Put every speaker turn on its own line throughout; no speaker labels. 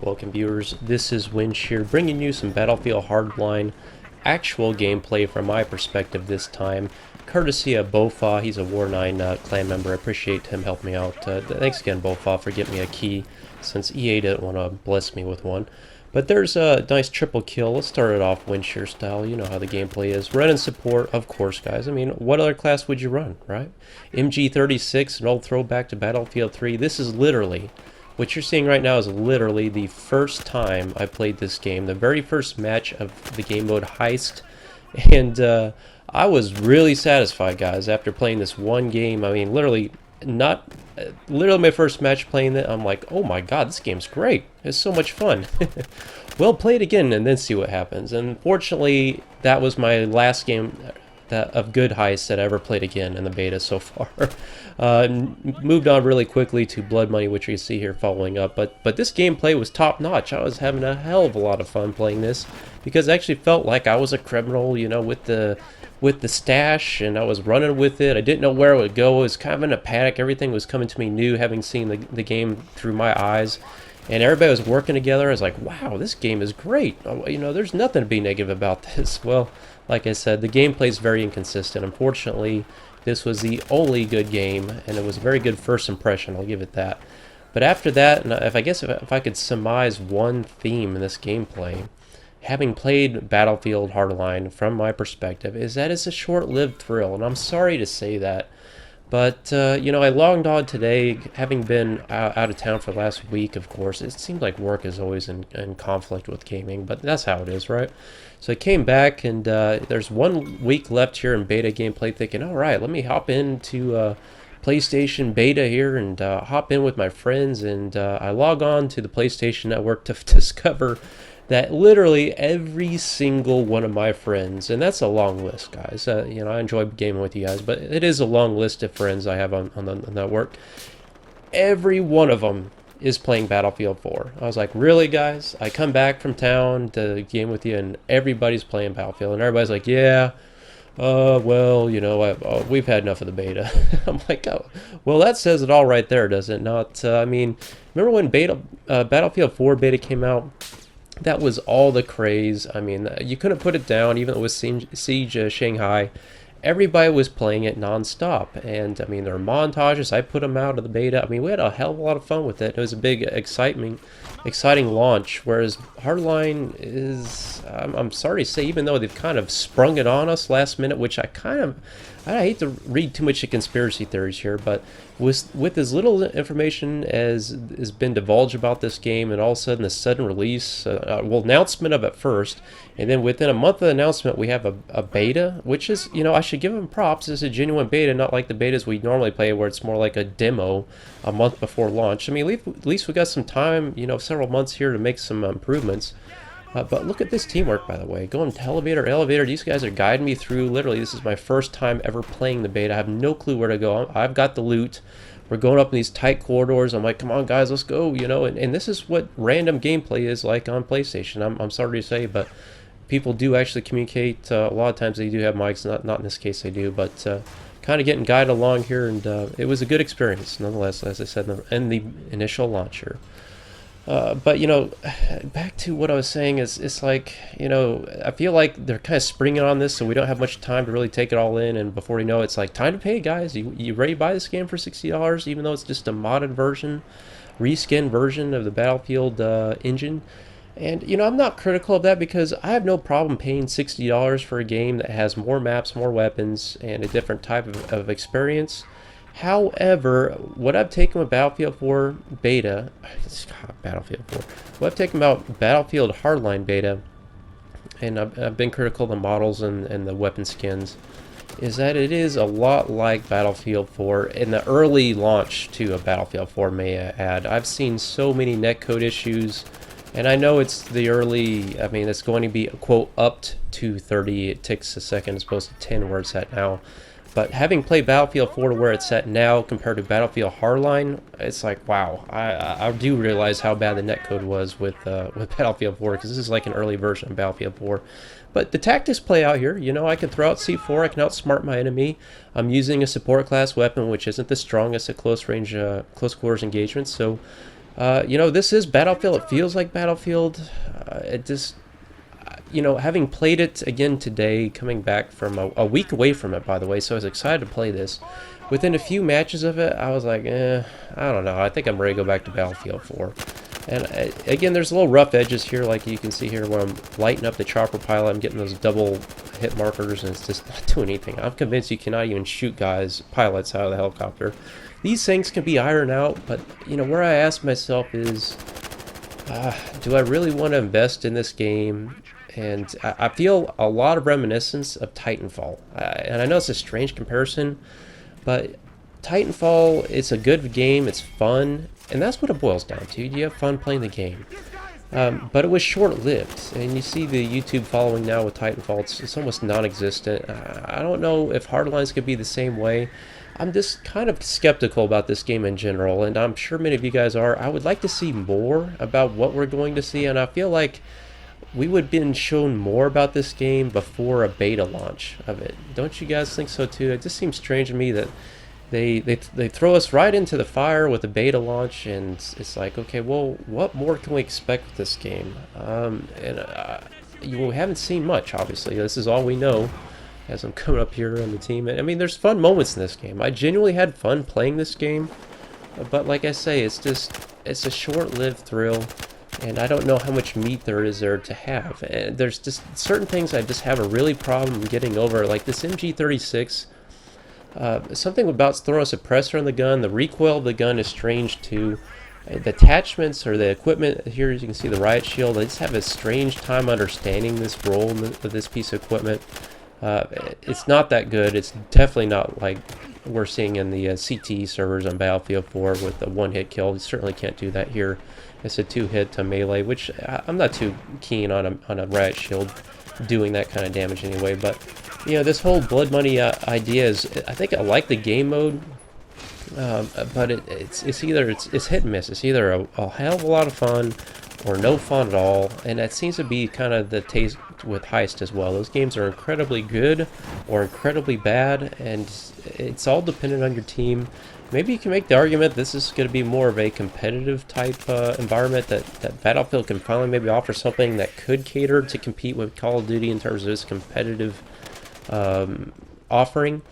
Welcome viewers, this is Winch here, bringing you some Battlefield Hardline actual gameplay from my perspective this time, courtesy of Bofa. He's a War 9 clan member. I appreciate him helping me out. Thanks again, Bofa, for getting me a key, since EA didn't want to bless me with one. But there's a nice triple kill. Let's start it off Winch style. You know how the gameplay is. Run and support, of course, guys. I mean, what other class would you run, right? MG36, an old throwback to Battlefield 3. This is literally... What you're seeing right now is literally the first time I played this game, the very first match of the game mode Heist, and I was really satisfied, guys, after playing this one game. I mean, literally my first match playing it, I'm like, oh my god, this game's great. It's so much fun. Well, play it again and then see what happens. And fortunately, that was my last game of good Heist that I ever played again in the beta so far. Moved on really quickly to Blood Money, which you see here following up, but this gameplay was top notch. I was having a hell of a lot of fun playing this because I actually felt like I was a criminal, you know, with the stash, and I was running with it. I didn't know where it would go. I was kind of in a panic. Everything was coming to me new, having seen the game through my eyes. And everybody was working together. I was like, wow, this game is great. You know, there's nothing to be negative about this. Well, like I said, the gameplay is very inconsistent. Unfortunately, this was the only good game, and it was a very good first impression. I'll give it that. But after that, and if I could surmise one theme in this gameplay, having played Battlefield Hardline from my perspective, is that it's a short-lived thrill. And I'm sorry to say that. But, you know, I logged on today, having been out of town for the last week, of course. It seems like work is always in conflict with gaming, but that's how it is, right? So I came back, and there's 1 week left here in beta gameplay, thinking, all right, let me hop into PlayStation beta here and hop in with my friends. And I log on to the PlayStation Network to discover that literally every single one of my friends, and that's a long list, guys. You know, I enjoy gaming with you guys, but it is a long list of friends I have on the network. Every one of them is playing Battlefield 4. I was like, really, guys? I come back from town to game with you, and everybody's playing Battlefield, and everybody's like, yeah, well, you know, we've had enough of the beta. I'm like, oh, well, that says it all right there, does it not? I mean, remember when Battlefield 4 beta came out? That was all the craze. I mean, you couldn't put it down, even though it was Siege Shanghai. Everybody was playing it non-stop. And, I mean, there were montages. I put them out of the beta. I mean, we had a hell of a lot of fun with it. It was a big, exciting launch, whereas Hardline is, I'm sorry to say, even though they've kind of sprung it on us last minute, which I hate to read too much of conspiracy theories here, but with as little information as has been divulged about this game, and all of a sudden the sudden release, well, announcement of it first, and then within a month of the announcement we have a beta, which is, you know, I should give them props. It's a genuine beta, not like the betas we normally play where it's more like a demo a month before launch. I mean, at least we got some time, you know, several months here to make some improvements. But look at this teamwork, by the way. Going to elevator. These guys are guiding me through. Literally, this is my first time ever playing the beta. I have no clue where to go. I've got the loot. We're going up in these tight corridors. I'm like, come on, guys, let's go, you know. And this is what random gameplay is like on PlayStation. I'm sorry to say, but people do actually communicate. A lot of times they do have mics. Not in this case they do, but kind of getting guided along here. And it was a good experience, nonetheless, as I said in the initial launcher. But, you know, back to what I was saying is, it's like, you know, I feel like they're kind of springing on this, so we don't have much time to really take it all in, and before you know it, it's like, time to pay, guys. You ready to buy this game for $60, even though it's just a modded version, reskin version of the Battlefield engine? And, you know, I'm not critical of that because I have no problem paying $60 for a game that has more maps, more weapons, and a different type of experience. However, what I've taken with Battlefield 4 beta, what I've taken about Battlefield Hardline beta, and I've been critical of the models and the weapon skins, is that it is a lot like Battlefield 4 in the early launch to a Battlefield 4, may I add. I've seen so many netcode issues, and I know it's the early, I mean, it's going to be, quote, upped to 30 ticks a second as opposed to 10 where it's at now. But having played Battlefield 4 to where it's at now compared to Battlefield Hardline, it's like, wow, I do realize how bad the netcode was with Battlefield 4, because this is like an early version of Battlefield 4. But the tactics play out here. You know, I can throw out C4, I can outsmart my enemy. I'm using a support class weapon, which isn't the strongest at close range, close quarters engagements. So You know, this is Battlefield. It feels like Battlefield. It just, you know, having played it again today, coming back from a week away from it, by the way, so I was excited to play this. Within a few matches of it, I was like, I don't know. I think I'm ready to go back to Battlefield 4. And again, there's a little rough edges here, like you can see here where I'm lighting up the chopper pilot. I'm getting those double hit markers, and it's just not doing anything. I'm convinced you cannot even shoot pilots out of the helicopter. These things can be ironed out, but, you know, where I ask myself is, do I really want to invest in this game? And I feel a lot of reminiscence of Titanfall. And I know it's a strange comparison, but Titanfall, it's a good game, it's fun, and that's what it boils down to. You have fun playing the game. But it was short-lived, and you see the YouTube following now with Titanfall, it's almost non-existent. I don't know if Hardlines could be the same way. I'm just kind of skeptical about this game in general, and I'm sure many of you guys are. I would like to see more about what we're going to see, and I feel like we would have been shown more about this game before a beta launch of it. Don't you guys think so too? It just seems strange to me that they throw us right into the fire with a beta launch, and it's like, okay, well, what more can we expect with this game? We haven't seen much, obviously. This is all we know as I'm coming up here on the team. I mean, there's fun moments in this game. I genuinely had fun playing this game, but like I say, it's a short-lived thrill, and I don't know how much meat there is there to have. And there's just certain things I just have a really problem getting over, like this MG36. Something about throwing a suppressor on the gun. The recoil of the gun is strange too. The attachments or the equipment here, as you can see, the riot shield. I just have a strange time understanding this role of this piece of equipment. It's not that good. It's definitely not like we're seeing in the CTE servers on Battlefield 4 with a one-hit kill. You certainly can't do that here. It's a two-hit to melee, which I'm not too keen on a riot shield doing that kind of damage anyway. But you know, this whole blood money idea is, I think I like the game mode, but it's either it's hit and miss. It's either a hell of a lot of fun or no fun at all, and that seems to be kind of the taste with Heist as well. Those games are incredibly good or incredibly bad, and it's all dependent on your team. Maybe you can make the argument this is going to be more of a competitive type environment, that Battlefield can finally maybe offer something that could cater to compete with Call of Duty in terms of its competitive offering.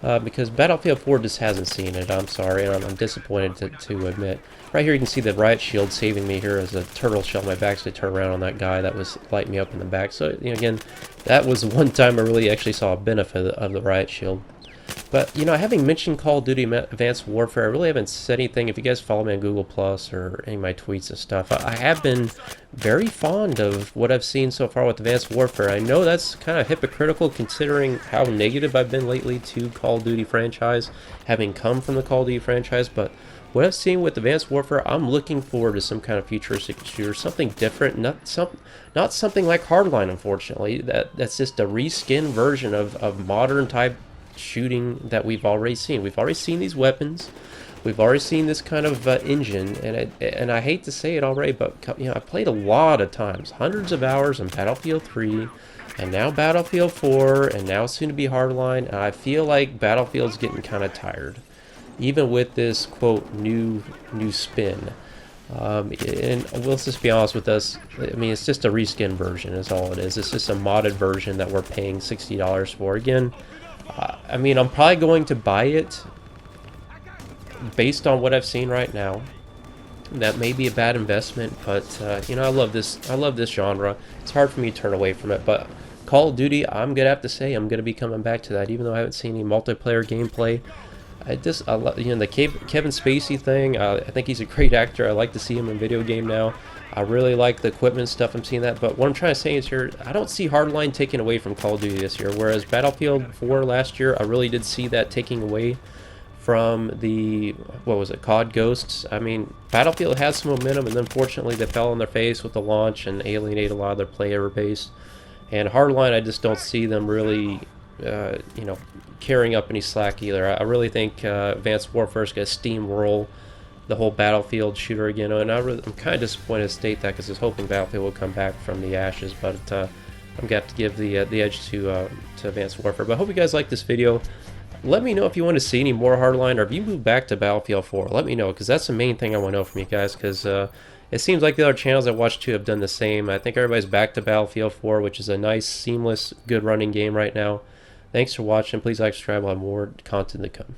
Because Battlefield 4 just hasn't seen it. I'm sorry, and I'm disappointed to admit. Right here you can see the riot shield saving me here as a turtle shell in my back, so I turn around on that guy that was lighting me up in the back. So, you know, again, that was one time I really actually saw a benefit of the riot shield. But, you know, having mentioned Call of Duty Advanced Warfare, I really haven't said anything. If you guys follow me on Google Plus or any of my tweets and stuff, I have been very fond of what I've seen so far with Advanced Warfare. I know that's kind of hypocritical considering how negative I've been lately to Call of Duty franchise, having come from the Call of Duty franchise, but what I've seen with Advanced Warfare, I'm looking forward to some kind of futuristic shooter, something different, not something like Hardline, unfortunately. That's just a reskin version of modern type shooting that we've already seen. We've already seen these weapons. We've already seen this kind of engine, and I hate to say it already, but you know, I played a lot of times, hundreds of hours on Battlefield 3, and now Battlefield 4, and now soon to be Hardline, and I feel like Battlefield's getting kind of tired, even with this quote new spin. And let's just be honest with us. I mean, it's just a reskin version is all it is. It's just a modded version that we're paying $60 for. Again, I mean, I'm probably going to buy it based on what I've seen right now. That may be a bad investment, but you know, I love this genre. It's hard for me to turn away from it. But Call of Duty, I'm gonna have to say, I'm gonna be coming back to that, even though I haven't seen any multiplayer gameplay. I love, you know, the Kevin Spacey thing. I think he's a great actor. I like to see him in video game now. I really like the equipment stuff. I'm seeing that, but what I'm trying to say is here, I don't see Hardline taking away from Call of Duty this year. Whereas Battlefield 4 last year, I really did see that taking away from the, what was it, COD Ghosts. I mean, Battlefield has some momentum, and unfortunately they fell on their face with the launch and alienated a lot of their player base. And Hardline, I just don't see them really, you know, carrying up any slack either. I really think Advanced Warfare is going to steamroll the whole Battlefield shooter again, and I'm kind of disappointed to state that because I was hoping Battlefield would come back from the ashes, but I'm going to have to give the edge to Advanced Warfare. But I hope you guys like this video. let me know if you want to see any more Hardline, or if you move back to Battlefield 4. Let me know, because that's the main thing I want to know from you guys, because it seems like the other channels I watch too have done the same. I think everybody's back to Battlefield 4, which is a nice, seamless, good running game right now. Thanks for watching. Please like, subscribe on more content to come.